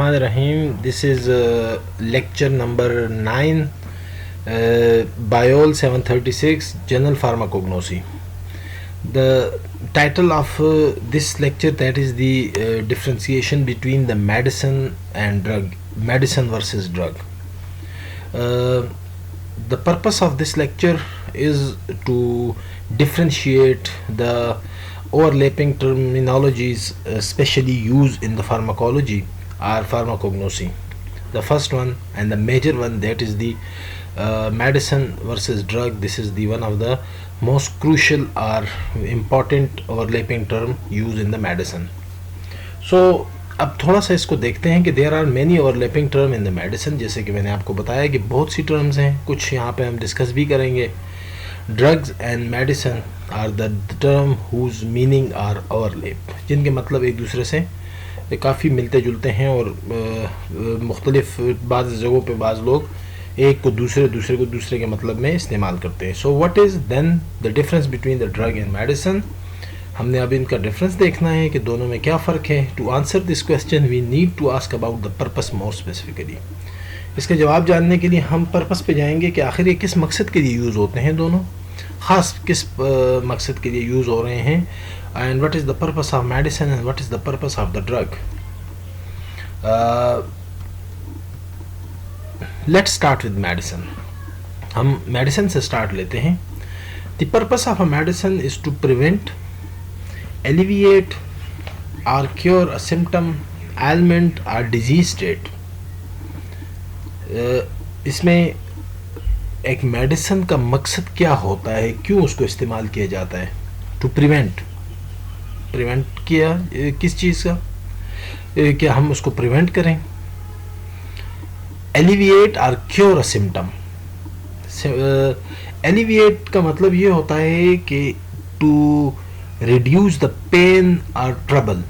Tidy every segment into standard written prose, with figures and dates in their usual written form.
Rahim. This is lecture number 9, Biol 736, General Pharmacognosy. The title of this lecture, that is the differentiation between the medicine and drug, medicine versus drug. The purpose of this lecture is to differentiate the overlapping terminologies especially used in the pharmacology or pharmacognosy. The first one and the major one, that is the medicine versus drug. This is the one of the most crucial or important overlapping term used in the medicine. So اب تھوڑا سا اس کو دیکھتے ہیں کہ there are many overlapping term in the medicine. جیسے کہ میں نے آپ کو بتایا کہ بہت سی ٹرمز ہیں, کچھ یہاں پہ ہم ڈسکس بھی کریں گے. Drugs and medicine are the term whose meaning are overlap, جن کے مطلب ایک دوسرے سے کافی ملتے جلتے ہیں اور مختلف بعض جگہوں پہ بعض لوگ ایک کو دوسرے کے مطلب میں استعمال کرتے ہیں. So what is then the difference between the drug and medicine. ہم نے اب ان کا ڈفرینس دیکھنا ہے کہ دونوں میں کیا فرق ہے. To answer this question we need to ask about the purpose more specifically. اس کا جواب جاننے کے لیے ہم پرپس پہ جائیں گے کہ آخر یہ کس مقصد کے لیے یوز ہوتے ہیں, دونوں خاص کس مقصد کے لیے یوز ہو رہے ہیں. And what is the purpose of medicine and what is the purpose of the drug. Let start with medicine. ہم میڈیسن سے اسٹارٹ لیتے ہیں. The purpose of a medicine is to prevent, alleviate or cure a symptom, ailment or disease state. اس میں ایک medicine کا مقصد کیا ہوتا ہے, کیوں اس کو استعمال کیا جاتا ہے؟ ٹو پریونٹ کیا کس چیز کا, کہ ہم اس کو پریونٹ کریں. alleviate or cure a symptom. alleviate کا مطلب یہ ہوتا ہے کہ ٹو ریڈیوز دا پین اور ٹربل,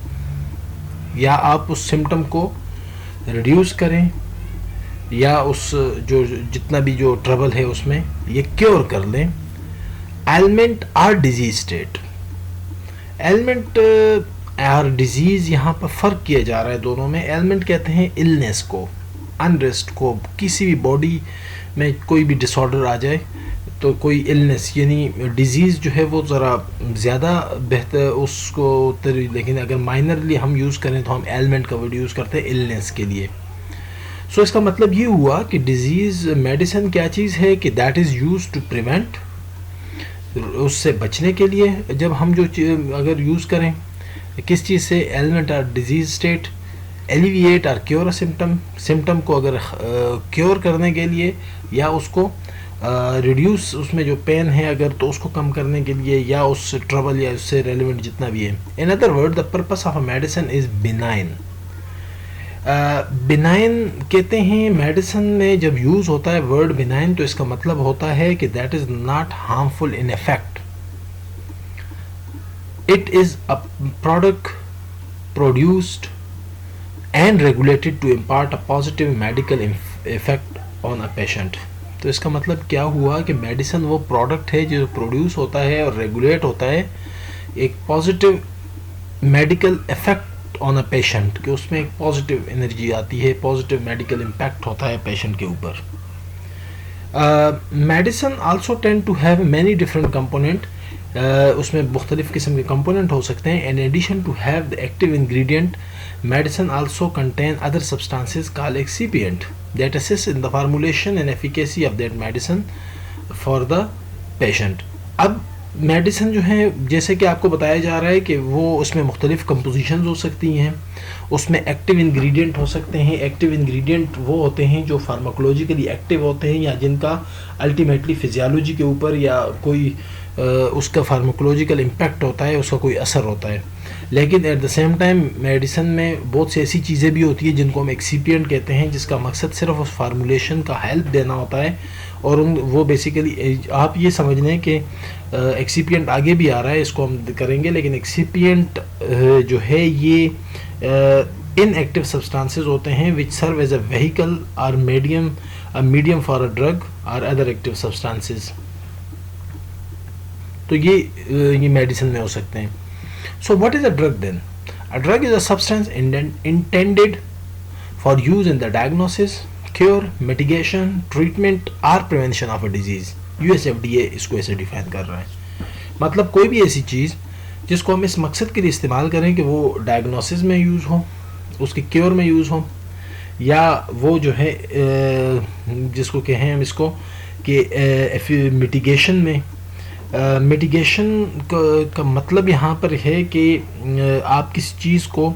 یا آپ اس سمٹم کو ریڈیوز کریں یا اس جو جتنا بھی جو ٹربل ہے اس میں یہ کیور کر لیں. ایلمنٹ اور ڈیزیز اسٹیٹ. ایلمنٹ اور ڈیزیز یہاں پر فرق کیا جا رہا ہے دونوں میں. ایلمنٹ کہتے ہیں النیس کو, انریسٹ کو, کسی بھی باڈی میں کوئی بھی ڈس آرڈر آ جائے تو کوئی النس, یعنی ڈیزیز جو ہے وہ ذرا زیادہ بہتر اس کو, لیکن اگر مائنرلی ہم یوز کریں تو ہم ایلمنٹ کا ورڈ یوز کرتے ہیں النس کے لیے. سو اس کا مطلب یہ ہوا کہ ڈیزیز میڈیسن کیا چیز ہے کہ that is use to prevent, اس سے بچنے کے لیے. جب ہم جو اگر یوز کریں کس چیز سے, ایلمنٹ اور ڈیزیز اسٹیٹ, ایلیویٹ اور کیور اے سمٹم کو اگر کیور کرنے کے لیے, یا اس کو ریڈیوس, اس میں جو پین ہے اگر تو اس کو کم کرنے کے لیے, یا اس ٹربل یا اس سے ریلیونٹ جتنا بھی ہے. In other word the purpose of a medicine is benign. Benign کہتے ہیں میڈیسن میں جب یوز ہوتا ہے ورڈ بینائن, تو اس کا مطلب ہوتا ہے کہ that is not harmful in effect. It is a product produced and regulated to impart a positive medical effect on a patient. تو اس کا مطلب کیا ہوا کہ میڈیسن وہ پروڈکٹ ہے جو پروڈیوس ہوتا ہے اور ریگولیٹ ہوتا ہے ایک positive medical effect on a patient, کہ اس میں ایک پازیٹیو انرجی آتی ہے, پازیٹیو میڈیکل امپیکٹ ہوتا ہے پیشنٹ کے اوپر. Medicine also tend to have many different component. اس میں مختلف قسم کے کمپوننٹ ہو سکتے ہیں. In addition to have the active ingredient, medicine also contain other substances called excipient that assist in the formulation and efficacy of that medicine for the patient. اب medicine جو ہیں جیسے کہ آپ کو بتایا جا رہا ہے کہ وہ اس میں مختلف کمپوزیشنز ہو سکتی ہیں, اس میں ایکٹیو انگریڈینٹ ہو سکتے ہیں. ایکٹیو انگریڈینٹ وہ ہوتے ہیں جو فارماکولوجیکلی ایکٹیو ہوتے ہیں, یا جن کا الٹیمیٹلی فزیالوجی کے اوپر یا کوئی اس کا فارماکولوجیکل امپیکٹ ہوتا ہے, اس کا کوئی اثر ہوتا ہے. لیکن at the same time medicine میں بہت سی ایسی چیزیں بھی ہوتی ہیں جن کو ہم ایکسیپینٹ کہتے ہیں, جس کا مقصد صرف اس فارمولیشن کا ہیلپ دینا ہوتا ہے. اور وہ بیسیکلی آپ یہ سمجھ لیں کہ ایکسیپینٹ آگے بھی آ رہا ہے, اس کو ہم کریں گے, لیکن ایکسیپینٹ جو ہے یہ ان ایکٹیو سبسٹانسز ہوتے ہیں وچ سرو ایز اے ویہیکل اور میڈیم فار اے ڈرگ اور ادر ایکٹیو سبسٹانسز. تو یہ میڈیسن میں ہو سکتے ہیں. So what is a drug then? A drug is a substance intended for use in the diagnosis, cure, mitigation, treatment or prevention of a disease. USFDA اس کو ایسے define کر رہا ہے. مطلب کوئی بھی ایسی چیز جس کو ہم اس مقصد کے لیے استعمال کریں کہ وہ ڈائگنوسس میں یوز ہو, اس کے کیور میں یوز ہو, یا وہ جو ہے جس کو کہیں ہم اس کو کہ میٹیگیشن میں. میٹیگیشن کا مطلب یہاں پر ہے کہ آپ کسی چیز کو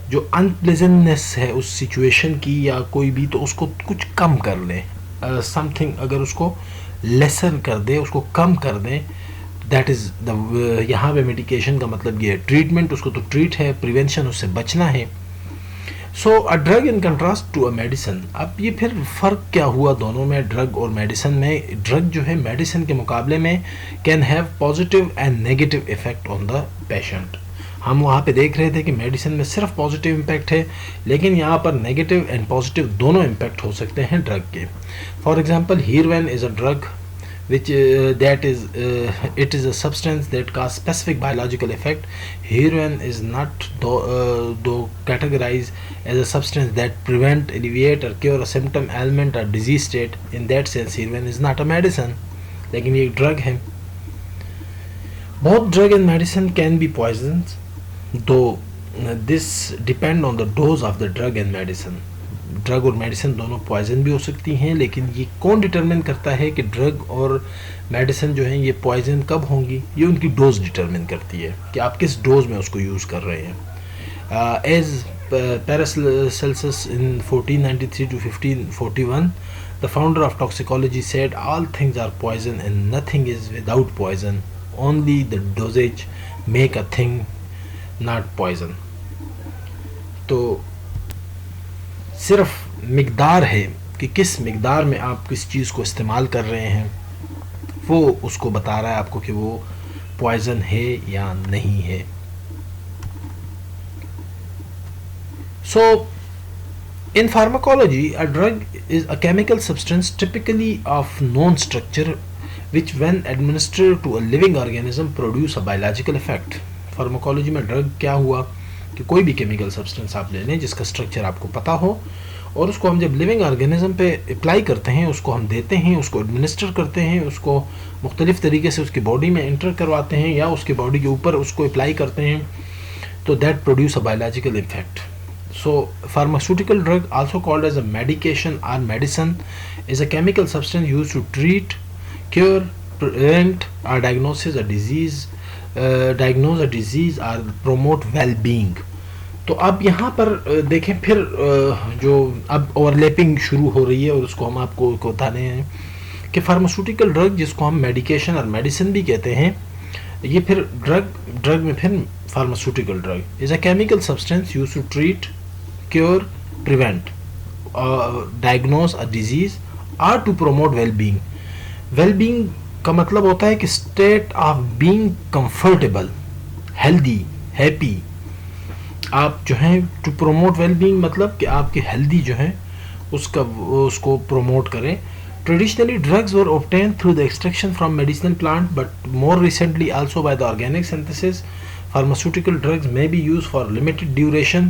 جو انپلیزنٹنس ہے اس سچویشن کی یا کوئی بھی, تو اس کو کچھ کم کر لیں. سم تھنگ اگر اس کو لیسن کر دیں, اس کو کم کر دیں, دیٹ از دا. یہاں پہ میڈیکیشن کا مطلب یہ ہے. ٹریٹمنٹ اس کو تو ٹریٹ ہے, پریونشن اس سے بچنا ہے. So a drug in contrast to a medicine. اب یہ پھر فرق کیا ہوا دونوں میں, ڈرگ اور میڈیسن میں. ڈرگ جو ہے میڈیسن کے مقابلے میں can have positive and negative effect on the patient. ہم وہاں پہ دیکھ رہے تھے کہ میڈیسن میں صرف پازیٹیو امپیکٹ ہے, لیکن یہاں پر نیگیٹو اینڈ پازیٹیو دونوں امپیکٹ ہو سکتے ہیں ڈرگ کے. For example heroine is a drug which it is a substance that cause specific biological effect. Heroin is not though categorized as a substance that prevent, alleviate or cure a symptom, ailment or disease state. In that sense heroin is not a medicine, لیکن یہ ایک drug ہے. Both drug and medicine can be poisons, though this depend on the dose of the drug and medicine. Drug اور medicine دونوں poison بھی ہو سکتی ہیں, لیکن یہ کون ڈٹرمن کرتا ہے کہ ڈرگ اور میڈیسن جو ہیں یہ پوائزن کب ہوں گی؟ یہ ان کی ڈوز ڈٹرمن کرتی ہے کہ آپ کس ڈوز میں اس کو یوز کر رہے ہیں. As Paracelsus in 1493 to 1541 the founder of toxicology said all things are poison and nothing is without poison, only the dosage make a thing not poison. تو صرف مقدار ہے کہ کس مقدار میں آپ کس چیز کو استعمال کر رہے ہیں, وہ اس کو بتا رہا ہے آپ کو کہ وہ پوائزن ہے یا نہیں ہے. سو ان pharmacology a drug is a chemical substance typically of known structure which when administered to a living organism produce a biological effect. Pharmacology میں ڈرگ کیا ہوا کہ کوئی بھی کیمیکل سبسٹنس آپ لے لیں جس کا اسٹرکچر آپ کو پتہ ہو, اور اس کو ہم جب لیونگ آرگینزم پہ اپلائی کرتے ہیں, اس کو ہم دیتے ہیں, اس کو ایڈمنسٹر کرتے ہیں, اس کو مختلف طریقے سے اس کی باڈی میں انٹر کرواتے ہیں یا اس کی باڈی کے اوپر اس کو اپلائی کرتے ہیں, تو that produce a biological effect. So pharmaceutical drug also called as a medication or medicine is a chemical substance use to treat, cure, prevent or diagnose a disease or promote well being. تو اب یہاں پر دیکھیں پھر جو اب over lapping شروع ہو رہی ہے, اور اس کو ہم آپ کو بتانے ہیں کہ فارماسیوٹیکل ڈرگ جس کو ہم میڈیکیشن اور میڈیسن بھی کہتے ہیں, یہ پھر ڈرگ میں پھر pharmaceutical drug is a chemical substance use to treat, cure, prevent, diagnose a disease اور to promote well being. Well being کا مطلب ہوتا ہے کہ state of being comfortable, healthy, happy. آپ جو ہیں ٹو پروموٹ ویل بینگ مطلب کہ آپ کی ہیلدی جو ہے اس کو پروموٹ کریں. Traditionally drugs were obtained through the extraction from medicinal plant, but more recently also by the organic synthesis. Pharmaceutical drugs may be use for limited duration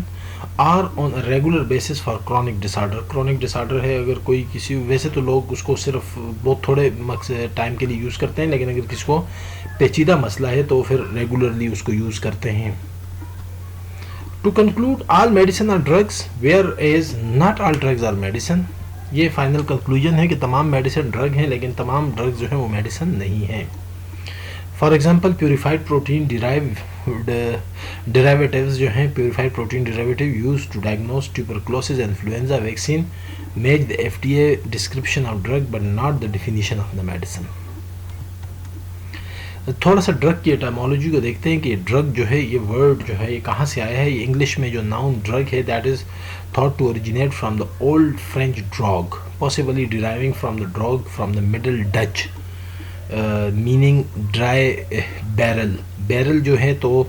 or on a regular basis for chronic disorder. Chronic disorder ہے اگر کوئی کسی, ویسے تو لوگ اس کو صرف بہت تھوڑے ٹائم کے لیے یوز کرتے ہیں, لیکن اگر کسی کو پیچیدہ مسئلہ ہے تو پھر ریگولرلی اس کو یوز کرتے ہیں. To conclude, all medicine are drugs, whereas not all drugs are medicine. یہ فائنل کنکلوژن ہے کہ تمام میڈیسن ڈرگ ہیں, لیکن تمام ڈرگز جو ہیں وہ میڈیسن نہیں ہیں. For example purified protein derivatives جو ہیں, purified protein derivative use to diagnose tuberculosis, influenza vaccine match the FDA description of drug but not the definition of the medicine. تھوڑا سا ڈرگ کی ایٹامولوجی کو دیکھتے ہیں کہ ڈرگ جو ہے یہ ورڈ جو ہے یہ کہاں سے آیا ہے. یہ انگلش میں جو ناؤن ڈرگ ہے that is thought to originate from the old French drogue, possibly deriving from the droog from the middle Dutch, meaning dry barrel. Barrel جو ہے تو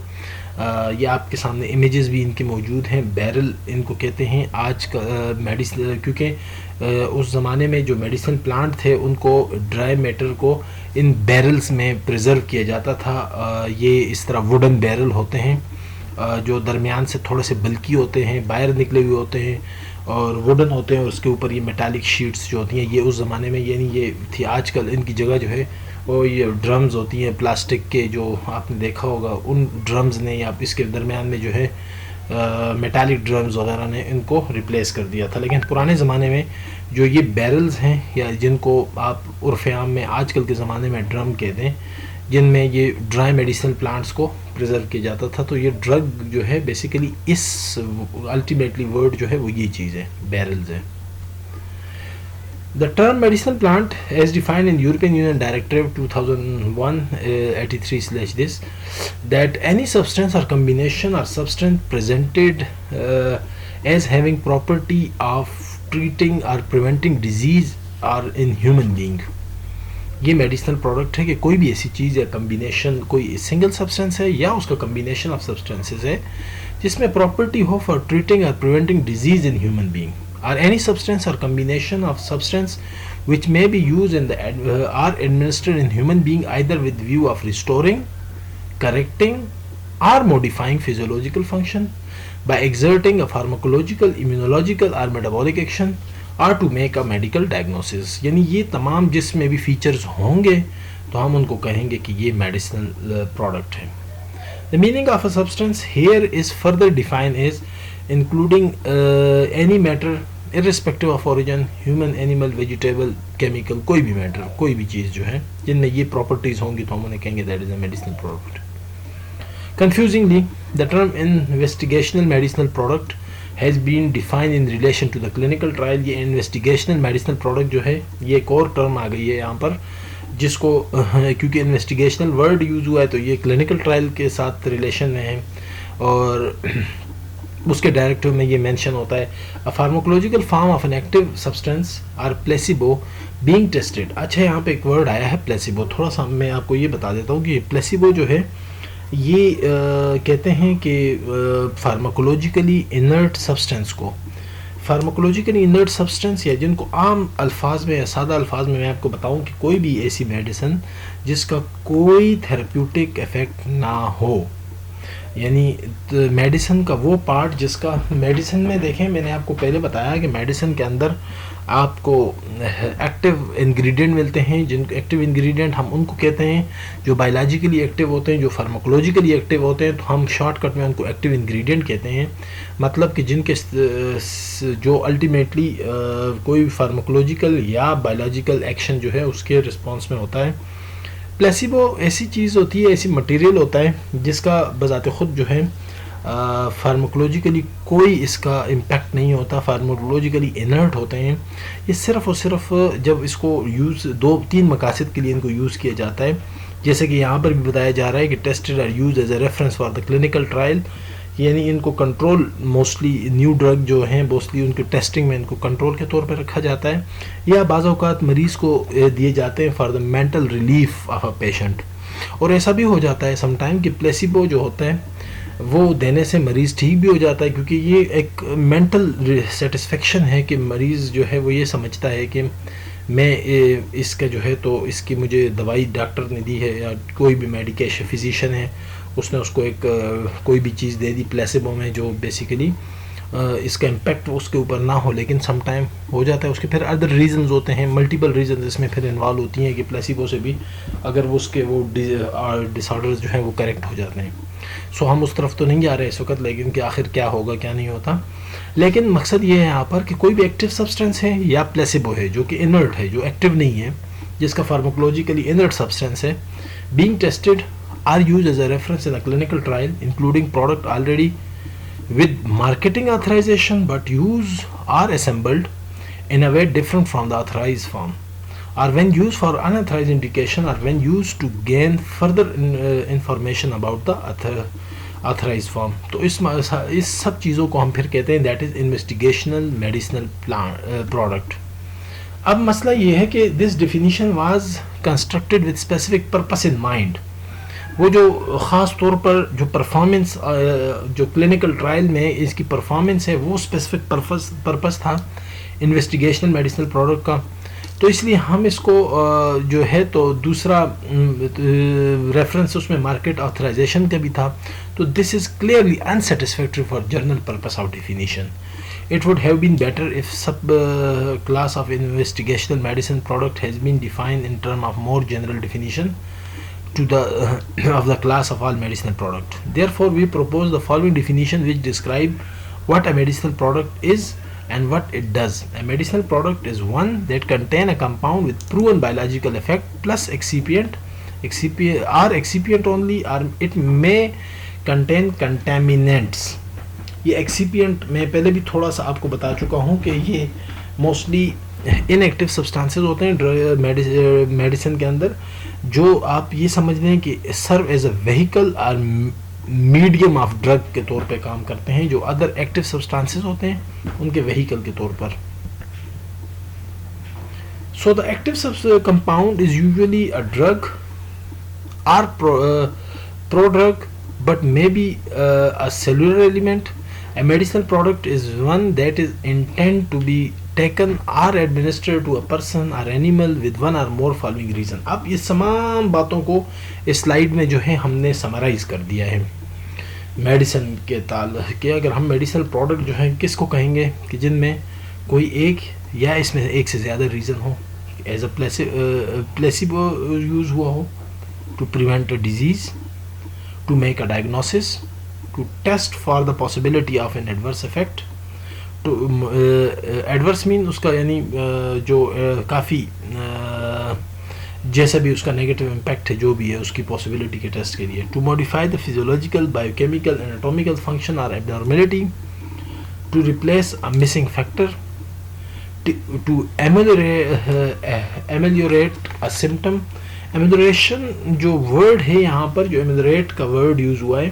یہ آپ کے سامنے امیجز بھی ان کے موجود ہیں. بیرل ان کو کہتے ہیں. آج کا میڈیسن, کیونکہ اس زمانے میں جو میڈیسن پلانٹ تھے ان کو ڈرائی میٹر کو ان بیرلز میں پریزرو کیا جاتا تھا. یہ اس طرح ووڈن بیرل ہوتے ہیں جو درمیان سے تھوڑے سے بلکی ہوتے ہیں, باہر نکلے ہوئے ہوتے ہیں, اور ووڈن ہوتے ہیں، اور اس کے اوپر یہ میٹالک شیٹس جو ہوتی ہیں، یہ اس زمانے میں یعنی یہ تھی. آج کل ان کی جگہ جو ہے وہ یہ ڈرمز ہوتی ہیں پلاسٹک کے، جو آپ نے دیکھا ہوگا ان ڈرمز نے یا اس کے درمیان میں جو ہے میٹالک ڈرمز وغیرہ نے ان کو ریپلیس کر دیا تھا. لیکن پرانے زمانے میں جو یہ بیرلز ہیں، یا جن کو آپ عرف عام میں آج کل کے زمانے میں ڈرم کہتے ہیں، جن میں یہ ڈرائی میڈیسنل پلانٹس کو پریزرو کیا جاتا تھا، تو یہ ڈرگ جو ہے بیسیکلی اس الٹیمیٹلی ورڈ جو ہے وہ یہ چیز ہے، بیرلز ہے. The term medicinal plant, as defined in European Union Directive 2001/83/this, that any substance or combination or substance presented as having property of treating or preventing disease or in human being. یہ medicinal product ہے کہ کوئی بھی ایسی چیز یا combination, کوئی single substance ہے یا اس کا کمبینیشن آف سبسٹنسز ہے جس میں پراپرٹی ہو فار ٹریٹنگ اور preventing disease in human being. Or any substance or combination of substance which may be used in the or administered in human being either with view of restoring, correcting or modifying physiological function by exerting a pharmacological, immunological or metabolic action or to make a medical diagnosis. یعنی یہ تمام جس میں بھی features ہوں گے تو ہم ان کو کہیں گے کہ یہ میڈیسنل پروڈکٹ ہے. The meaning of a substance here is further defined as including any matter irrespective of origin, human, animal, vegetable, chemical, کوئی بھی میٹر، کوئی بھی چیز جو ہے جن میں یہ پراپرٹیز ہوں گی تو ہم انہیں کہیں گے that is a medicinal product. Confusingly, the term investigational medicinal product has been defined in relation to the clinical trial. یہ investigational medicinal product جو ہے یہ ایک اور ٹرم آ گئی ہے یہاں پر، جس کو کیونکہ انویسٹیگیشنل ورڈ یوز ہوا ہے تو یہ کلینکل ٹرائل کے ساتھ ریلیشن میں ہے، اور اس کے ڈائریکٹو میں یہ مینشن ہوتا ہے a pharmacological form of an active substance or placebo being tested. اچھا یہاں پہ ایک ورڈ آیا ہے پلیسیبو، تھوڑا سا میں آپ کو یہ بتا دیتا ہوں کہ پلیسیبو جو ہے یہ کہتے ہیں کہ فارماکولوجیکلی انرٹ سبسٹنس کو، فارماکولوجیکلی انرٹ سبسٹنس یا جن کو عام الفاظ میں یا سادہ الفاظ میں آپ کو بتاؤں کہ کوئی بھی ایسی میڈیسن جس کا کوئی تھراپیوٹک ایفیکٹ نہ ہو، یعنی میڈیسن کا وہ پارٹ جس کا میڈیسن میں دیکھیں میں نے آپ کو پہلے بتایا کہ میڈیسن کے اندر آپ کو ایکٹیو انگریڈینٹ ملتے ہیں، جن ایکٹیو انگریڈینٹ ہم ان کو کہتے ہیں جو بایولوجیکلی ایکٹیو ہوتے ہیں، جو فارماکولوجیکلی ایکٹیو ہوتے ہیں تو ہم شارٹ کٹ میں ان کو ایکٹیو انگریڈینٹ کہتے ہیں. مطلب کہ جن کے جو الٹیمیٹلی کوئی فارماکولوجیکل یا بایولوجیکل ایکشن جو ہے اس کے رسپانس میں ہوتا ہے. پلیسیبو ایسی چیز ہوتی ہے، ایسی مٹیریل ہوتا ہے جس کا بذات خود جو ہے فارماکولوجیکلی کوئی اس کا امپیکٹ نہیں ہوتا، فارماکولوجیکلی انرٹ ہوتے ہیں. یہ صرف اور صرف جب اس کو یوز 2-3 مقاصد کے لیے ان کو یوز کیا جاتا ہے، جیسے کہ یہاں پر بھی بتایا جا رہا ہے کہ tested are use as a reference for the clinical trial, یعنی ان کو کنٹرول موسٹلی نیو ڈرگ جو ہیں موسٹلی ان کے ٹیسٹنگ میں ان کو کنٹرول کے طور پہ رکھا جاتا ہے، یا بعض اوقات مریض کو دیے جاتے ہیں for the mental relief of a patient. اور ایسا بھی ہو جاتا ہے سم ٹائم کہ پلیسیبو جو ہوتا ہے وہ دینے سے مریض ٹھیک بھی ہو جاتا ہے، کیونکہ یہ ایک مینٹل سیٹسفیکشن ہے کہ مریض جو ہے وہ یہ سمجھتا ہے کہ میں اس کا جو ہے تو اس کی مجھے دوائی ڈاکٹر نے دی ہے یا کوئی بھی میڈیکیشن فزیشین ہے اس نے اس کو ایک کوئی بھی چیز دے دی پلیسیبو میں جو بیسیکلی اس کا امپیکٹ اس کے اوپر نہ ہو، لیکن سم ٹائم ہو جاتا ہے. اس کے پھر ادر ریزنز ہوتے ہیں، ملٹیپل ریزنز اس میں پھر انوالو ہوتی ہیں کہ پلیسیبو سے بھی اگر اس کے وہ ڈس آرڈرز جو ہیں وہ کریکٹ ہو جاتے ہیں. سو ہم اس طرف تو نہیں جا رہے اس وقت، لیکن کہ آخر کیا ہوگا کیا نہیں ہوتا. لیکن مقصد یہ ہے یہاں پر کہ کوئی بھی ایکٹیو سبسٹنس ہے یا پلیسیبو ہے جو کہ انرٹ ہے، جو ایکٹیو نہیں ہے، جس کا فارماکولوجیکلی انرٹ سبسٹنس ہے، being tested are used as a reference in a clinical trial, including product already with marketing authorization but used or assembled in a way different from the authorized form, or when used for unauthorized indication, or when used to gain further information about the authorized form. تو اس سب چیزوں کو ہم پھر کہتے ہیں that is investigational medicinal product. اب مسئلہ یہ ہے کہ this definition was constructed with specific purpose in mind. وہ جو خاص طور پر جو پرفارمنس جو کلینکل ٹرائل میں اس کی پرفارمنس ہے وہ اسپیسیفک پرپس تھا انویسٹیگیشنل میڈیسنل پروڈکٹ کا، تو اس لیے ہم اس کو جو ہے تو دوسرا ریفرنس اس میں مارکیٹ آتھرائزیشن کا بھی تھا. تو this is clearly unsatisfactory for general purpose of definition. It would have been better if class of investigational medicine product has been defined in terms of more general definition to the of the class of all medicinal product. Therefore, we propose the following definition which describe what a medicinal product is and what it does. A medicinal product is one that contain a compound with proven biological effect plus excipient only, or it may contain contaminants. یہ ایکسیپینٹ میں پہلے بھی تھوڑا سا آپ کو بتا چکا ہوں کہ یہ موسٹلی ان ایکٹیو سبسٹانسز ہوتے ہیں میڈیسن کے اندر، جو آپ یہ سمجھ لیں کہ سرو ایز اے وہیکل اور میڈیم آف ڈرگ کے طور پہ کام کرتے ہیں، جو ادر ایکٹیو سبسٹانسز ہوتے ہیں ان کے وہیکل کے طور پر. So the active compound is usually a drug or prodrug but maybe a cellular element. A medicinal product is one that is intended to be taken or administered to a person or animal with one or more following reason. اب یہ تمام باتوں کو اس slide میں جو ہے ہم نے سمرائز کر دیا ہے میڈیسن کے تعلق کہ اگر ہم میڈیسنل پروڈکٹ جو ہیں کس کو کہیں گے کہ جن میں کوئی ایک یا اس میں ایک سے زیادہ ریزن ہو، ایز اے پلیسیبو یوز ہوا ہو to prevent a disease, to make a diagnosis, to test for the possibility of an adverse effect. to adverse mean اس کا یعنی جو کافی جیسا بھی اس کا نیگیٹو امپیکٹ ہے جو بھی ہے اس کی پاسبلٹی کے ٹیسٹ کے لیے. to modify the physiological, biochemical, anatomical function or abnormality, to replace a missing factor, to ameliorate a symptom. ایمیلوریشن جو ورڈ ہے یہاں پر، جو ایمیلوریٹ کا ورڈ یوز ہوا ہے،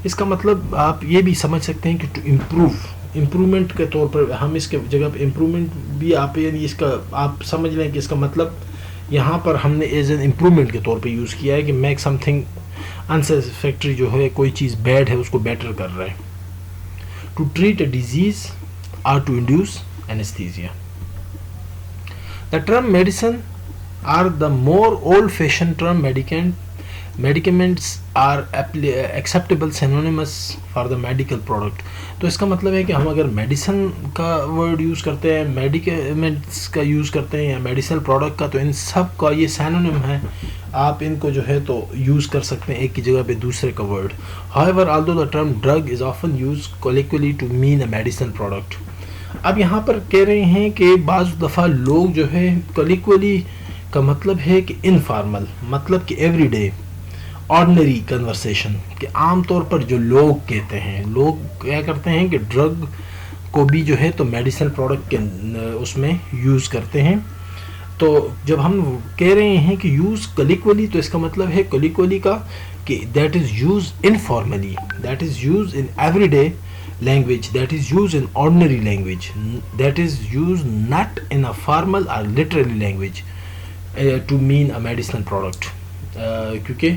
اس کا مطلب آپ یہ بھی سمجھ سکتے ہیں کہ ٹو امپرومنٹ کے طور پر ہم اس کے جگہ پہ امپرومنٹ بھی آپ یعنی اس کا آپ سمجھ لیں کہ اس کا مطلب یہاں پر ہم نے ایز این امپرومنٹ کے طور پہ یوز کیا ہے کہ میک سم تھنگ انسیٹسفیکٹری جو ہے کوئی چیز بیڈ ہے اس کو بیٹر کر رہا ہے. ٹو ٹریٹ اے ڈیزیز اور to induce anaesthesia. The term medicine are the more old-fashioned term medicaments are acceptable synonymous for the medical product. تو اس کا مطلب ہے کہ ہم اگر میڈیسن کا ورڈ یوز کرتے ہیں، میڈیکمنٹس کا یوز کرتے ہیں یا میڈیسنل پروڈکٹ کا، تو ان سب کا یہ سینونیم ہے، آپ ان کو جو ہے تو یوز کر سکتے ہیں ایک کی جگہ پہ دوسرے کا word. however although the term drug is often used colloquially to mean a medicinal product. اب یہاں پر کہہ رہے ہیں کہ بعض دفعہ لوگ جو ہے colloquially کا مطلب ہے کہ انفارمل، مطلب کہ ایوری ڈے آرڈنری کنورسیشن، کہ عام طور پر جو لوگ کہتے ہیں، لوگ کیا کرتے ہیں کہ ڈرگ کو بھی جو ہے تو میڈیسن پروڈکٹ کے اس میں یوز کرتے ہیں. تو جب ہم کہہ رہے ہیں کہ یوز کلیکولی، تو اس کا مطلب ہے کلیکولی کا کہ that is use informally, that is use in every day language, that is used in ordinary language, that is used not in a formal or literary language to mean a medicinal product. کیونکہ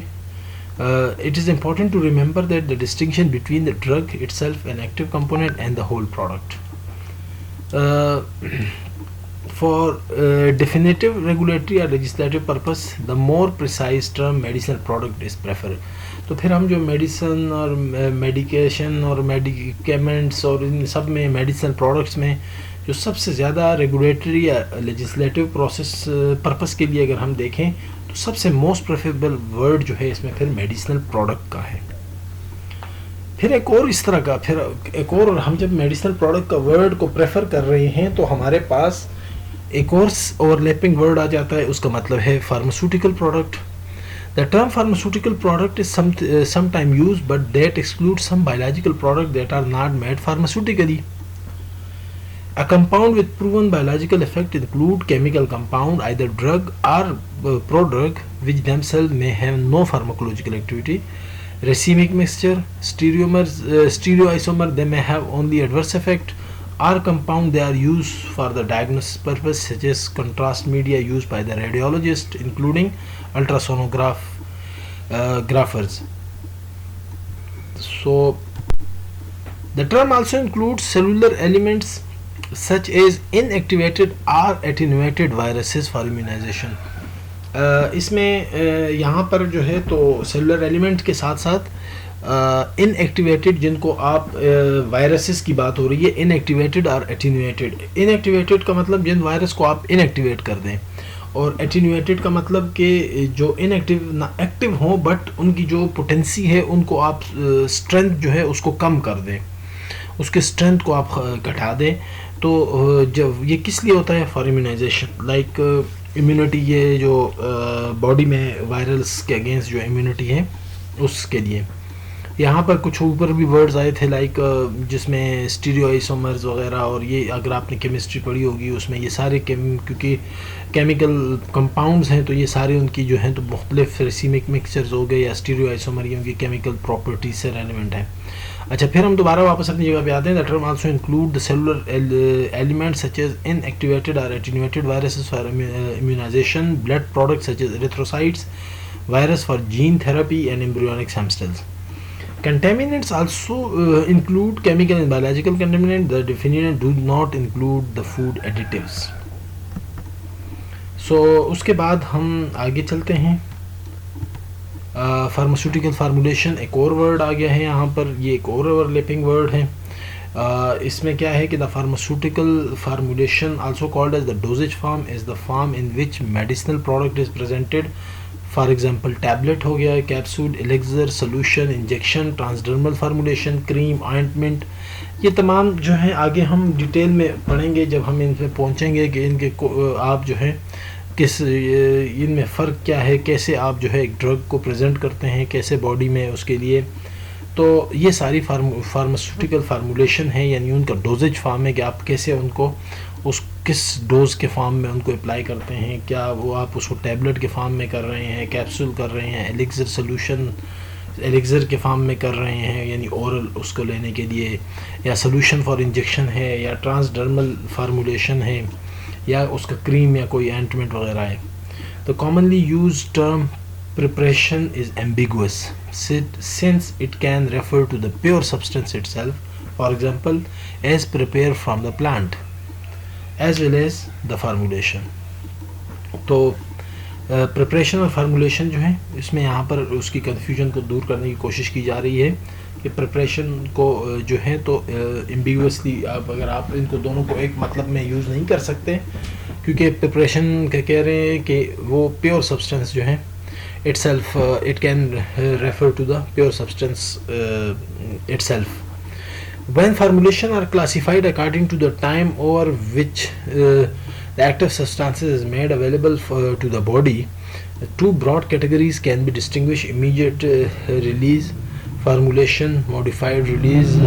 it is important to remember that the distinction between the drug itself, an active component, and the whole product. For definitive regulatory or legislative purpose, the more precise term medicinal product is preferred. تو پھر ہم جو medicine اور medication اور میڈیکیمنٹس اور ان سب میں medicinal products میں جو سب سے زیادہ ریگولیٹری یا لیجسلیٹو پروسیس پرپس کے لیے اگر ہم دیکھیں تو سب سے موسٹ پریفریبل ورڈ جو ہے اس میں پھر میڈیسنل پروڈکٹ کا ہے. پھر ایک اور اس طرح کا ہم جب میڈیسنل پروڈکٹ کا ورڈ کو پریفر کر رہے ہیں تو ہمارے پاس ایک اور اوور لیپنگ ورڈ آ جاتا ہے، اس کا مطلب ہے pharmaceutical product. The term pharmaceutical product is sometimes used, but that excludes some biological products that are not made pharmaceutically. A compound with proven biological effect include chemical compound, either drug or prodrug, which themselves may have no pharmacological activity. Racemic mixture, stereoisomer, they may have only adverse effect. Or compound they are used for the diagnosis purpose, such as contrast media used by the radiologist, including ultrasonographers. So the term also includes cellular elements such as inactivated or attenuated viruses for immunization. اس میں یہاں پر جو ہے تو cellular element کے ساتھ ساتھ ان activated, جن کو آپ وائرسز کی بات ہو رہی ہے، ان ایکٹیویٹڈ اور ایٹینویٹڈ. ان ایکٹیویٹڈ کا مطلب جن وائرس کو آپ ان ایکٹیویٹ کر دیں، اور ایٹینویٹڈ کا مطلب کہ جو ان ایکٹیو ہوں بٹ ان کی جو پوٹینسی ہے ان کو آپ اسٹرینتھ جو ہے اس کو کم کر دیں، اس کے اسٹرینتھ کو آپ گھٹا دیں. تو جب یہ کس لیے ہوتا ہے؟ For immunisation. لائک امیونٹی، یہ جو باڈی میں وائرلس کے اگینسٹ جو امیونٹی ہے اس کے لیے. یہاں پر کچھ اوپر بھی ورڈز آئے تھے لائک جس میں اسٹیریو آئسومرز وغیرہ، اور یہ اگر آپ نے کیمسٹری پڑھی ہوگی اس میں یہ سارے کیونکہ کیمیکل کمپاؤنڈز ہیں تو یہ سارے ان کی جو ہیں تو مختلف ریسیمک مکسچرز ہو گئے یا اسٹیریو آئسومر، یہ ان کی کیمیکل پراپرٹیز سے ریلیونٹ ہے. اچھا، پھر ہم دوبارہ واپس اپنی جگہ پہ آتے ہیں. The term also include the cellular elements such as inactivated or attenuated viruses for immunization, blood products such as erythrocytes, virus for gene therapy and embryonic stem cells. Contaminants also include chemical and biological contaminants. The definition do not include the food additives. So اس کے بعد ہم آگے چلتے ہیں. Pharmaceutical formulation ایک اور word آ گیا ہے یہاں پر، یہ ایک اور اوور لیپنگ ورڈ ہے. اس میں کیا ہے کہ the pharmaceutical formulation also called as the dosage form is the form in which medicinal product is presented. For example tablet ہو گیا، capsule, elixir, solution, injection, transdermal formulation, cream, ointment. یہ تمام جو ہیں آگے ہم ڈیٹیل میں پڑھیں گے جب ہم ان پہ پہنچیں گے کہ ان کے آپ جو ہے کس ان میں فرق کیا ہے، کیسے آپ جو ہے ایک ڈرگ کو پریزنٹ کرتے ہیں کیسے باڈی میں اس کے لیے. تو یہ ساری فارماسیوٹیکل فارمولیشن ہے، یعنی ان کا ڈوزیج فارم ہے کہ آپ کیسے ان کو اس کس ڈوز کے فارم میں ان کو اپلائی کرتے ہیں. کیا وہ آپ اس کو ٹیبلٹ کے فارم میں کر رہے ہیں، کیپسول کر رہے ہیں، ایلیکزر سولوشن ایلیکزر کے فارم میں کر رہے ہیں یعنی اورل اس کو لینے کے لیے، یا سولوشن فار انجیکشن ہے، یا ٹرانسڈرمل فارمولیشن ہے، یا اس کا کریم یا کوئی اینٹمنٹ وغیرہ ہے. تو commonly use term preparation is ambiguous since it can refer to the pure substance itself, for example as prepared from the plant, as well as the formulation. تو پریپریشن اور فارمولیشن جو ہے اس میں یہاں پر اس کی کنفیوژن کو دور کرنے کی کوشش کی جا رہی ہے کہ پریپریشن کو جو ہے تو ایمبیگوسلی اگر آپ ان کو دونوں کو ایک مطلب میں یوز نہیں کر سکتے، کیونکہ پریپریشن کا کہہ رہے ہیں کہ وہ پیور سبسٹنس جو ہے itself it can refer to the pure substance itself. When formulation are classified according to the time over which the active substances is made available to the body, two broad categories can be distinguished: immediate release formulation, modified release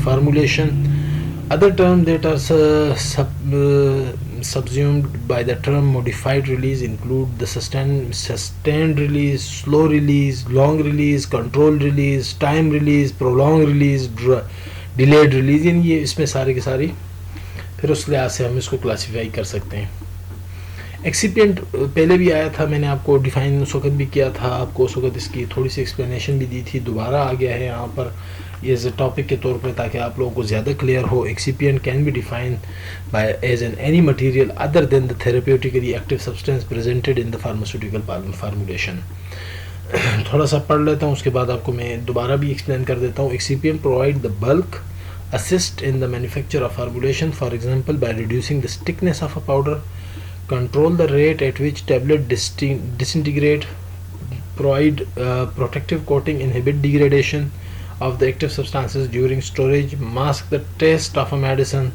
formulation. Other terms that are subsumed by the term modified release include the sustained release, slow release, long release, controlled release, time release, prolonged release, delayed release. یعنی یہ اس میں سارے کے ساری پھر اس لحاظ سے ہم اس کو کلاسیفائی کر سکتے ہیں. ایکسیپینٹ پہلے بھی آیا تھا، میں نے آپ کو ڈیفائن اس وقت بھی کیا تھا، آپ کو اس وقت اس کی تھوڑی سی ایکسپلینیشن بھی دی تھی، دوبارہ آ گیا ہے یہاں پر ایز اے ٹاپک کے طور پہ تاکہ آپ لوگوں کو زیادہ کلیئر ہو. Excipient can be define by as an any material other than the therapeutically active substance presented in the pharmaceutical formulation. تھوڑا سا پڑھ لیتا ہوں، اس کے بعد آپ کو میں دوبارہ بھی ایکسپلین کر دیتا ہوں. Excipient provide the bulk assist in the manufacture of formulation, for example by reducing the thickness of a powder, control the rate at which tablet disintegrate, provide protective coating, inhibit degradation of the active substances during storage, mask the taste of a medicine,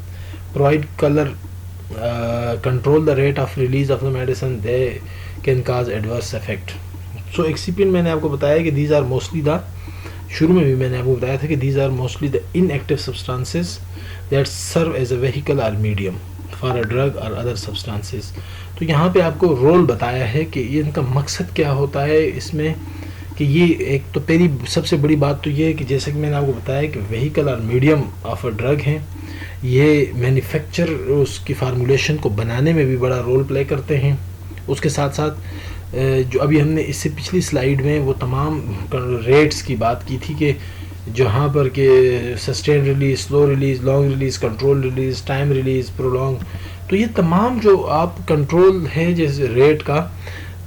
provide color, control the rate of release of the medicine. They can cause adverse effect. So excipient میں نے آپ کو بتایا کہ these are mostly the، شروع میں بھی میں نے آپ کو بتایا تھا کہ these are mostly the inactive substances that serve as a vehicle or medium for a drug or other substances. تو یہاں پہ آپ کو رول بتایا ہے کہ یہ ان کا مقصد کیا ہوتا ہے اس میں، کہ یہ ایک تو پہلی سب سے بڑی بات تو یہ ہے کہ جیسے کہ میں نے آپ کو بتایا کہ ویہیکل اور میڈیم آف اے ڈرگ ہیں، یہ مینوفیکچر اس کی فارمولیشن کو بنانے میں بھی بڑا رول پلے کرتے ہیں. اس کے ساتھ ساتھ جو ابھی ہم نے اس سے پچھلی سلائیڈ میں وہ تمام ریٹس کی بات کی تھی کہ جہاں پر کہ sustain release, slow release, long release, control release, time release, prolong, تو یہ تمام جو آپ کنٹرول ہے جیسے ریٹ کا،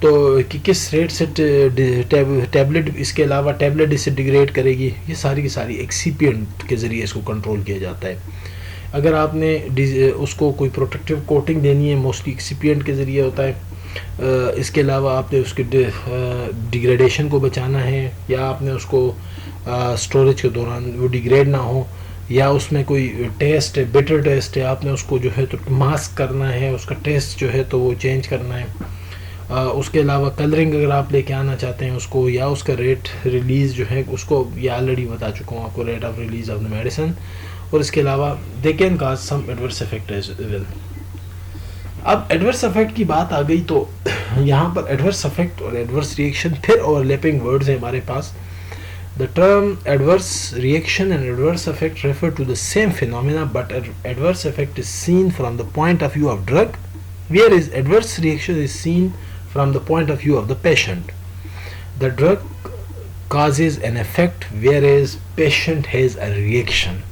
تو کہ کس ریٹ سے ٹیبلٹ اس کے علاوہ ٹیبلٹ اس سے ڈیگریڈ کرے گی، یہ ساری کی ساری ایکسیپینٹ کے ذریعے اس کو کنٹرول کیا جاتا ہے. اگر آپ نے اس کو کوئی پروٹیکٹیو کوٹنگ دینی ہے، موسٹلی ایکسیپینٹ کے ذریعے ہوتا ہے. اس کے علاوہ آپ نے اس کے ڈیگریڈیشن کو بچانا ہے، یا آپ نے اس کو اسٹوریج کے دوران وہ ڈیگریڈ نہ ہو، یا اس میں کوئی ٹیسٹ ہے، بیٹر ٹیسٹ ہے، آپ نے اس کو جو ہے تو ماسک کرنا ہے، اس کا ٹیسٹ جو ہے تو وہ چینج کرنا ہے. اس کے علاوہ کلرنگ اگر آپ لے کے آنا چاہتے ہیں اس کو، یا اس کا ریٹ ریلیز جو ہے اس کو، یہ آلریڈی بتا چکا ہوں آپ کو، rate of release of the medicine. اور اس کے علاوہ they can cause some adverse effect as well. اب ایڈورس افیکٹ کی بات آ گئی تو یہاں پر ایڈورس افیکٹ اور ایڈورس ریئیکشن پھر اوور لیپنگ ورڈز ہیں ہمارے پاس. The term adverse reaction and adverse effect refer to the same phenomena, but adverse effect is seen from the point of view of drug, whereas adverse reaction is seen from the point of view of the patient. The drug causes an effect, whereas patient has a reaction.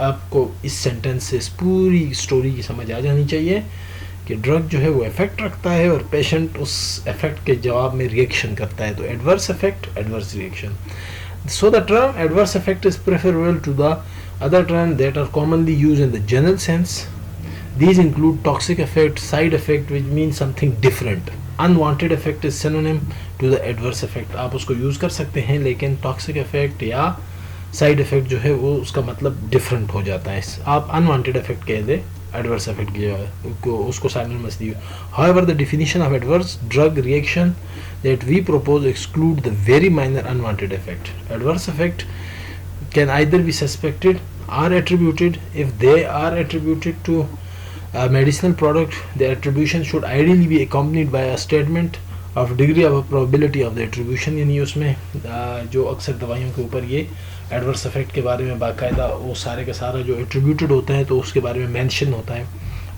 آپ کو اس sentence سے اس پوری story کی سمجھ آ جانی چاہیے کہ drug جو ہے وہ افیکٹ رکھتا ہے اور پیشنٹ اس افیکٹ کے جواب میں ریئیکشن کرتا ہے. تو adverse effect, adverse reaction. So the term adverse effect is preferable to the other term that are commonly use in the general sense. These include toxic effect, side effect which mean something different. Unwanted effect is synonym to the adverse effect. آپ اس کو use کر سکتے ہیں، لیکن toxic effect یا side effect جو ہے وہ اس کا مطلب ڈفرینٹ ہو جاتا ہے. آپ انوانٹیڈ افیکٹ کہہ دیں ایڈورس افیکٹ کی جو ہے اس کو simultaneously. However, the definition of adverse drug reaction that we propose exclude the very minor unwanted effect. Adverse effect can either be suspected or attributed. If they are attributed to a medicinal product, the attribution should ideally be accompanied by a statement of degree of probability of the attribution. یعنی اس میں جو اکثر دوائیوں کے اوپر یہ adverse effect کے بارے میں باقاعدہ وہ سارے کا سارا جو ایٹریبیوٹڈ ہوتا ہے تو اس کے بارے میں مینشن ہوتا ہے،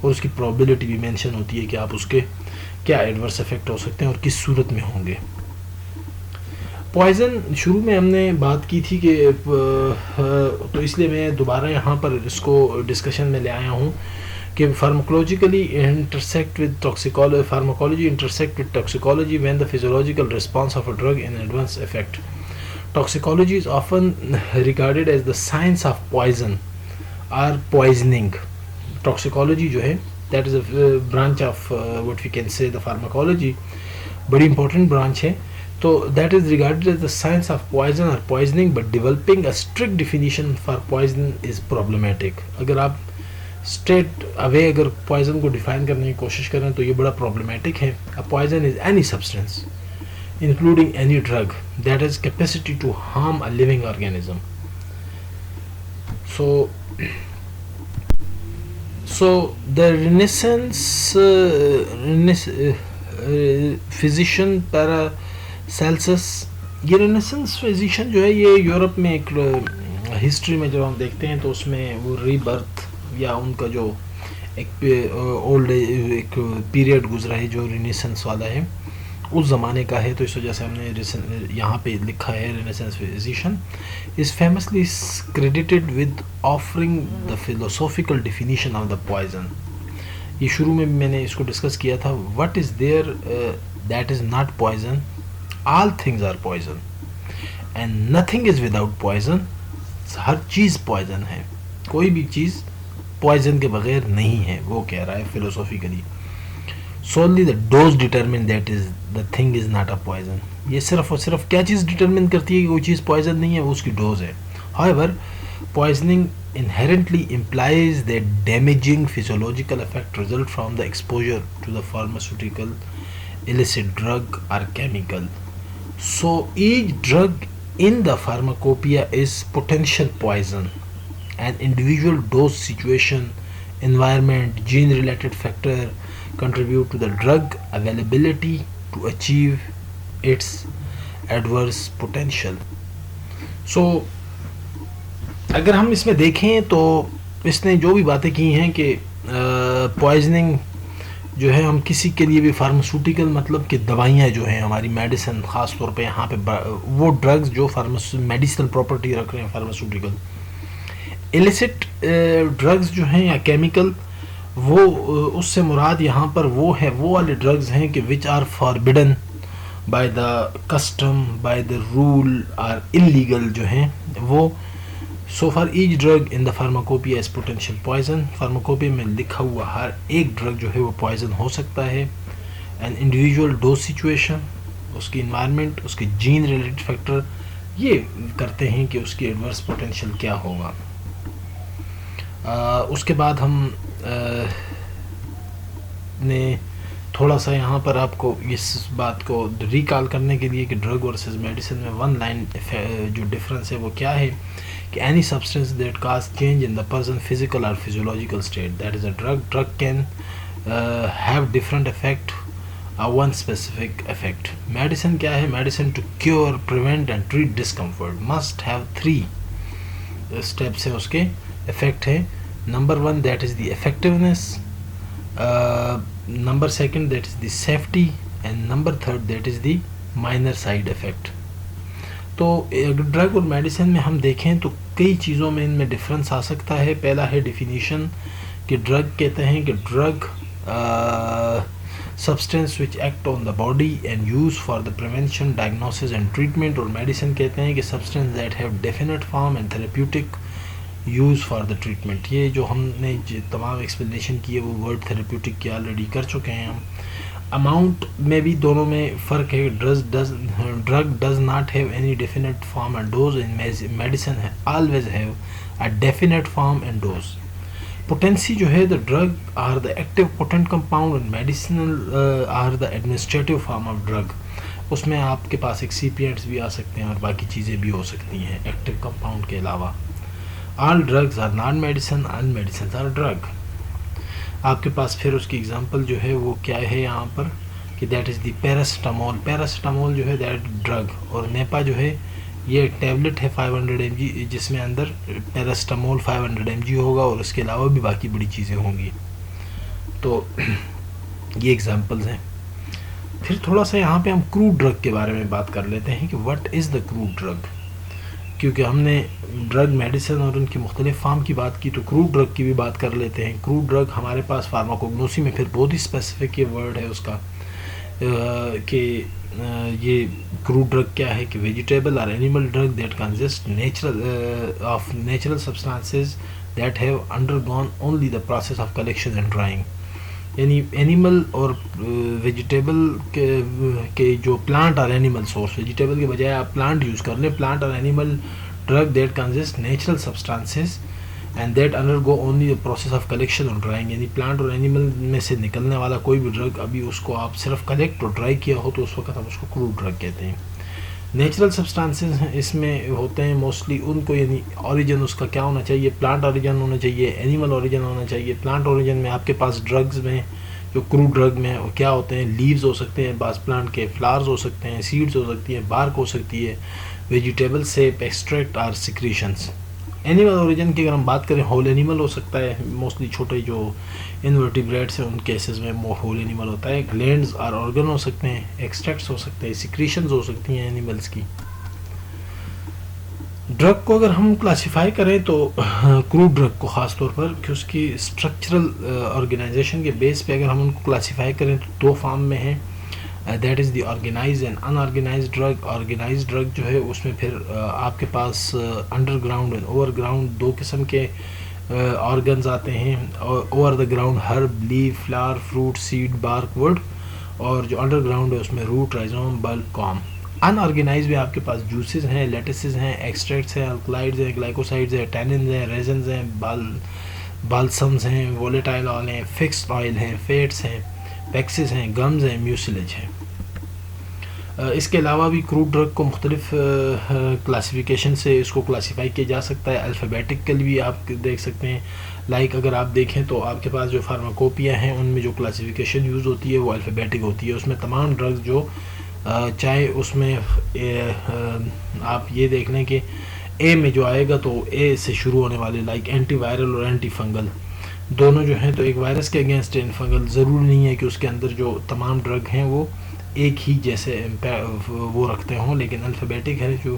اور اس کی پرابیلٹی بھی مینشن ہوتی ہے کہ آپ اس کے کیا ایڈورس افیکٹ ہو سکتے ہیں اور کس صورت میں ہوں گے. پوائزن شروع میں ہم نے بات کی تھی کہ تو اس لیے میں دوبارہ یہاں پر اس کو ڈسکشن میں لے آیا ہوں کہ pharmacologically intersect with toxicology, pharmacology intersect with toxicology when the physiological response of a drug in adverse effect. Toxicology is often regarded as the science of poison or poisoning. Toxicology جو ہے that is a branch of what we can say the pharmacology, بڑی important branch ہے. تو that is regarded as the science of poison or poisoning, but developing a strict definition for poison is problematic. اگر آپ straight away اگر poison کو define کرنے کی کوشش کریں تو یہ بڑا problematic ہے. A poison is any substance including any drug that has capacity to harm a living organism. So the Renaissance physician Paracelsus، یہ Renaissance physician جو ہے یہ یورپ میں ایک ہسٹری میں جب ہم دیکھتے ہیں تو اس میں وہ ری برتھ یا ان کا جو ایک اولڈ ایک پیریڈ گزرا ہے جو رینیسنس والا ہے اس زمانے کا ہے. تو اس وجہ سے ہم نے یہاں پہ لکھا ہے renaissance physician is famously credited with offering the philosophical definition of the poison. یہ شروع میں میں نے اس کو ڈسکس کیا تھا. What is there that is not poison, all things are poison and nothing is without poison. ہر چیز پوائزن ہے، کوئی بھی چیز پوائزن کے بغیر نہیں ہے، وہ کہہ رہا ہے فلوسافیکلی. solely the dose determine that is the thing is not a poison. یہ صرف اور صرف کیا چیز ڈٹرمن کرتی ہے کہ کوئی چیز پوائزن نہیں ہے، وہ اس کی ڈوز ہے. however poisoning inherently implies that damaging physiological effect result from the exposure to the pharmaceutical, illicit drug or chemical. So each drug in the pharmacopoeia is potential poison. An individual dose situation, environment, gene related factor contribute to the drug availability to achieve its adverse potential. So اگر ہم اس میں دیکھیں تو اس نے جو بھی باتیں کی ہیں کہ پوائزننگ جو ہے ہم کسی کے لیے بھی فارماسوٹیکل مطلب کہ دوائیاں جو ہیں ہماری میڈیسن، خاص طور پہ یہاں پہ وہ ڈرگز جو میڈیسنل پراپرٹی رکھ رہے ہیں فارماسوٹیکل، ایلیسٹ ڈرگز جو ہیں یا کیمیکل وہ اس سے مراد یہاں پر وہ ہے، وہ والے ڈرگز ہیں کہ which are forbidden by the custom by the rule or illegal جو ہیں وہ. So for each drug in the pharmacopoeia is potential poison. Pharmacopoeia میں لکھا ہوا ہر ایک ڈرگ جو ہے وہ پوائزن ہو سکتا ہے. این انڈیویژول ڈوز سچویشن، اس کی انوائرمنٹ، اس کے جین ریلیٹڈ فیکٹر یہ کرتے ہیں کہ اس کی ایڈورس پوٹینشیل کیا ہوگا. اس کے بعد ہم نے تھوڑا سا یہاں پر آپ کو اس بات کو ریکال کرنے کے لیے کہ ڈرگ ورسز میڈیسن میں ون لائن جو ڈفرینس ہے وہ کیا ہے کہ any substance that cause change in the person physical اور physiological state that is a drug can have different effect one specific effect. Medicine کیا ہے؟ Medicine to cure prevent and treat discomfort must have 3 steps ہیں اس کے effect ہیں. Number 1 that is the effectiveness, number 2 that is the safety, and number 3 that is the minor side effect. تو drug اور medicine میں ہم دیکھیں تو کئی چیزوں میں ان میں ڈفرینس آ سکتا ہے. پہلا ہے ڈیفینیشن کہ ڈرگ کہتے ہیں کہ drug substance which act on the body and use for the prevention, diagnosis and treatment. اور میڈیسن کہتے ہیں کہ substance that have definite form and therapeutic use for the treatment. یہ جو ہم نے تمام ایکسپلینیشن کی ہے وہ ورڈ therapeutic کی آلریڈی کر چکے ہیں ہم. اماؤنٹ میں بھی دونوں میں فرق ہے. drug does not have any definite form and dose. in medicine always have a definite form and dose. Potency جو ہے the drug or the active potent compound and medicinal or the administrative form of drug. اس میں آپ کے پاس ایکسیپینٹس بھی آ سکتے ہیں اور باقی چیزیں بھی ہو سکتی ہیں ایکٹیو کمپاؤنڈ کے علاوہ. All drugs are non medicine, all medicines are drug. آپ کے پاس پھر اس کی اگزامپل جو ہے وہ کیا ہے یہاں پر کہ دیٹ از دی پیراسٹامول. پیراسٹامول جو ہے دیٹ ڈرگ، اور نیپا جو ہے یہ ٹیبلٹ ہے 500 mg جس میں اندر پیراسٹامول 500 mg ہوگا اور اس کے علاوہ بھی باقی بڑی چیزیں ہوں گی. تو یہ ایگزامپلز ہیں. پھر تھوڑا سا یہاں پہ ہم کروڈ ڈرگ کے بارے میں بات کر لیتے ہیں کہ what is the crude drug. کیونکہ ہم نے ڈرگ میڈیسن اور ان کی مختلف فارم کی بات کی تو کروڈ ڈرگ کی بھی بات کر لیتے ہیں. کروڈ ڈرگ ہمارے پاس فارماکوگنوسی میں پھر بہت ہی اسپیسیفک یہ ورڈ ہے اس کا کہ یہ کروڈ ڈرگ کیا ہے کہ ویجیٹیبل اور animal drug that consist of natural substances that have undergone only the process of collection and drying. یعنی اینیمل اور ویجیٹیبل کے جو پلانٹ اور اینیمل سورس، ویجیٹیبل کے بجائے آپ پلانٹ یوز کر لیں. پلانٹ اور animal drug that consist natural substances and that under go only the process of collection اور ڈرائنگ. یعنی پلانٹ اور اینیمل میں سے نکلنے والا کوئی بھی ڈرگ ابھی اس کو آپ صرف کلیکٹ اور ڈرائی کیا ہو تو اس وقت ہم اس کو کروڈ ڈرگ کہتے ہیں. نیچرل سبسٹانسز ہیں اس میں ہوتے ہیں موسٹلی ان کو، یعنی اوریجن اس کا کیا ہونا چاہیے، پلانٹ اوریجن ہونا چاہیے، اینیمل اوریجن ہونا چاہیے. پلانٹ اوریجن میں آپ کے پاس ڈرگز میں جو کروڈ ڈرگ میں کیا ہوتے ہیں، لیوز ہو سکتے ہیں بعض پلانٹ کے، فلاورز ہو سکتے ہیں، سیڈز ہو سکتی ہیں، بارک ہو سکتی ہے، ویجیٹیبل سے ایکسٹریکٹ اور سیکریشنز. اینیمل اوریجن کی اگر ہم بات کریں ہول اینیمل ہو سکتا ہے، موسٹلی چھوٹے جو انورٹیبریٹس ہیں ان کیسز میں ہول اینیمل ہوتا ہے. گلینڈز اور آرگن ہو سکتے ہیں، ایکسٹریکٹس ہو سکتے ہیں، سیکریشنز ہو سکتی ہیں اینیملز کی. ڈرگ کو اگر ہم کلاسیفائی کریں تو کروڈ ڈرگ کو خاص طور پر کہ اس کی اسٹرکچرل آرگنائزیشن کے بیس پہ اگر ہم ان کو کلاسیفائی کریں تو 2 فارم میں ہیں. That is the organise and unorganise drug. Organise drug جو ہے اس میں پھر آپ کے پاس underground and overground 2 قسم کے آرگنز آتے ہیں. Over the ground herb, leaf, flower, fruit, seed, bark, wood, اور جو انڈر گراؤنڈ ہے اس میں روٹ، رائزوم، بلب، کام. ان آرگنائز میں آپ کے پاس جوسز ہیں، لیٹسز ہیں، ایکسٹریکٹس ہیں، الکلائڈز ہیں، گلائکوسائڈز ہیں، ٹیننز ہیں، ریزنز ہیں، بالسمز ہیں، وولیٹائل آئل ہیں، فکسڈ آئل ہیں، فیٹس ہیں، پیکسز ہیں، گمز ہیں، میوسلیج ہیں. اس کے علاوہ بھی کروڈ ڈرگ کو مختلف کلاسیفیکیشن سے اس کو کلاسیفائی کیا جا سکتا ہے. الفابیٹیکلی بھی آپ دیکھ سکتے ہیں. لائک اگر آپ دیکھیں تو آپ کے پاس جو فارماکوپیا ہیں ان میں جو کلاسیفیکیشن یوز ہوتی ہے وہ الفابیٹک ہوتی ہے. اس میں تمام ڈرگز جو چاہے اس میں آپ یہ دیکھ لیں کہ اے میں جو آئے گا تو اے سے شروع ہونے والے لائک اینٹی وائرل اور اینٹی فنگل دونوں جو ہیں تو ایک وائرس کے اگینسٹ فنگل. ضروری نہیں ہے کہ اس کے اندر جو تمام ڈرگ ہیں وہ ایک ہی جیسے وہ رکھتے ہوں، لیکن الفابیٹک ہے جو.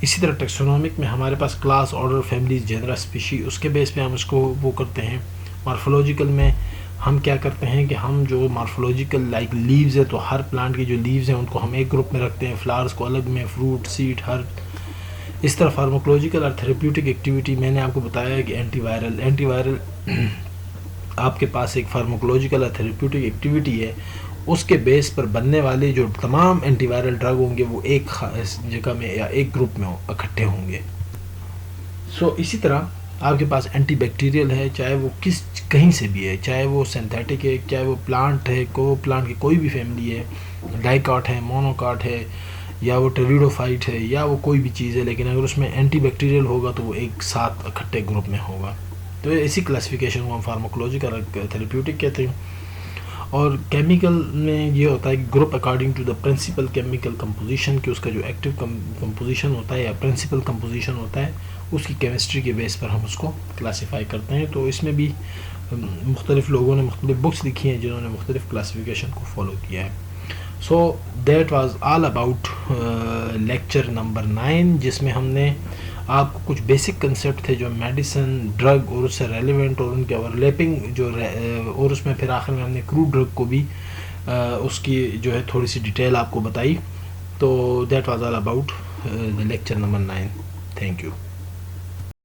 اسی طرح ٹیکسونومک میں ہمارے پاس کلاس، آرڈر، فیملیز، جنرا، اسپیشی، اس کے بیس پہ ہم اس کو وہ کرتے ہیں مارفولوجیکل میں ہم کیا کرتے ہیں کہ ہم جو مارفولوجیکل لائک لیوز ہے تو ہر پلانٹ کی جو لیوز ہیں ان کو ہم ایک گروپ میں رکھتے ہیں, فلاورز کو الگ میں, فروٹ, سیڈ, ہر اس طرح. فارماکولوجیکل اور تھیراپیوٹک ایکٹیویٹی میں نے آپ کو بتایا کہ اینٹی وائرل آپ کے پاس ایک فارماکولوجیکل اور تھیراپیوٹک ایکٹیویٹی ہے, اس کے بیس پر بننے والے جو تمام اینٹی وائرل ڈرگ ہوں گے وہ ایک جگہ میں یا ایک گروپ میں اکٹھے ہوں گے. اسی طرح آپ کے پاس اینٹی بیکٹیریل ہے, چاہے وہ کہیں سے بھی ہے, چاہے وہ سینتھیٹک ہے, چاہے وہ پلانٹ ہے, پلانٹ کی کوئی بھی فیملی ہے, ڈائیکاٹ ہے, مونوکاٹ ہے, یا وہ ٹریڈوفائٹ ہے, یا وہ کوئی بھی چیز ہے, لیکن اگر اس میں اینٹی بیکٹیریل ہوگا تو وہ ایک ساتھ اکٹھے گروپ میں ہوگا. تو اسی کلاسیفیکیشن کو ہم فارماکولوجیکل اور تھیراپیوٹک کہتے ہیں. اور کیمیکل میں یہ ہوتا ہے کہ group according to the principal chemical composition, کہ اس کا جو ایکٹیو کمپوزیشن ہوتا ہے یا پرنسپل کمپوزیشن ہوتا ہے اس کی کیمسٹری کے بیس پر ہم اس کو کلاسیفائی کرتے ہیں. تو اس میں بھی مختلف لوگوں نے مختلف بکس لکھی ہیں جنہوں نے مختلف کلاسیفیکیشن کو فالو کیا ہے. So that was all about lecture number 9, جس میں ہم نے آپ کو کچھ بیسک کنسیپٹ تھے جو میڈیسن, ڈرگ اور اس سے ریلیونٹ اور ان کے اوور لیپنگ جو اور اس میں پھر آخر میں ہم نے کرو ڈرگ کو بھی اس کی جو ہے تھوڑی سی ڈیٹیل آپ کو بتائی. تو that was all about lecture number 9. Thank you.